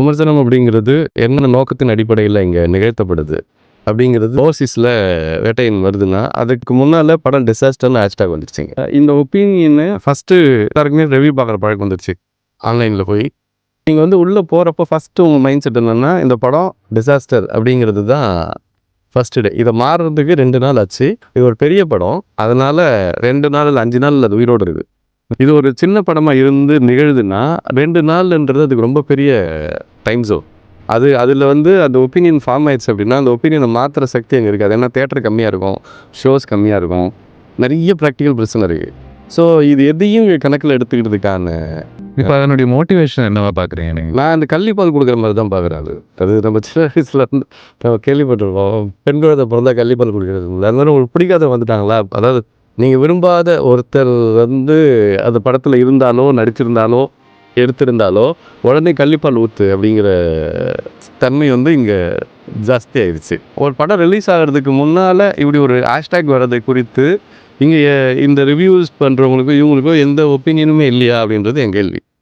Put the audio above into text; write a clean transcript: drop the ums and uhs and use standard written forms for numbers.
விமர்சனம் அப்படிங்கிறது என்ன நோக்கத்தின் அடிப்படையில இங்க நிகழ்த்தப்படுது அப்படிங்கிறது ஓவர்சீஸ்ல வேட்டையன் வருதுன்னா, அதுக்கு முன்னால படம் டிசாஸ்டர்னு ஹேஷ்டேக் வந்துருச்சுங்க. இந்த ஒப்பீனியன ஃபர்ஸ்ட்டு எல்லாருக்குமே ரிவ்யூ பார்க்குற பழக்கம் வந்துருச்சு. ஆன்லைன்ல போய். நீங்க உள்ள போறப்போ ஃபர்ஸ்ட்டு உங்க மைண்ட் செட் என்னன்னா, இந்த படம் டிசாஸ்டர் அப்படிங்கிறது தான் ஃபர்ஸ்ட்டு டே. இத மாறுறதுக்கு 2 நாள் ஆச்சு. இது ஒரு பெரிய படம். அதனால 2 நாள் இல்ல 5 நாள் அது உயிரோட இருக்குது. இது ஒரு சின்ன படமா இருந்து நிகழுதுன்னா, 2 நாள்ன்றது அதுக்கு ரொம்ப பெரிய டைம் ஜோன். அதில அந்த ஒப்பீனியன் ஃபார்ம் ஆயிடுச்சு அப்படின்னா, அந்த ஒப்பீனியன மாத்துற சக்தி அங்க இருக்காது. ஏன்னா தியேட்டர் கம்மியா இருக்கும். ஷோஸ் கம்மியா இருக்கும். நெறைய பிராக்டிகல் பிரச்சனை இருக்கு. ஸோ இது எதையும் கணக்கில எடுத்துக்கிறதுக்கான இப்ப அதனுடைய மோட்டிவேஷன் என்னவா பார்க்குறீங்க நீங்க? நான் அந்த கள்ளிப்பால் குடுக்குற மாரி தான் பார்க்குறேன் அது. அது நம்ம சின்ன வயசுல இருந்து நம்ம கேள்விப்பட்டுருப்போம். பெண் குழந்தை பொறந்தா கள்ளிப்பால் குடிக்கிறது. அதனால உங்களுக்கு பிடிக்காதவங்க வந்துட்டாங்களா? அதாவது நீங்க விரும்பாத ஒருத்தர் அந்த படத்துல இருந்தாலோ, நடிச்சிருந்தாலோ, எடுத்திருந்தாலோ, உடனே கள்ளிப்பால் ஊத்து அப்படிங்கிற தன்மை இங்க ஜாஸ்தி ஆயிருச்சு. ஒரு படம் ரிலீஸ் ஆகுறதுக்கு முன்னால இப்படி ஒரு ஹேஷ்டேக் வர்றது குறித்து இங்க இந்த ரிவ்யூஸ் பண்றவங்களுக்கோ, இவங்களுக்கோ எந்த ஒப்பீனியனுமே இல்லையா? அப்படின்றது என் கேள்வி.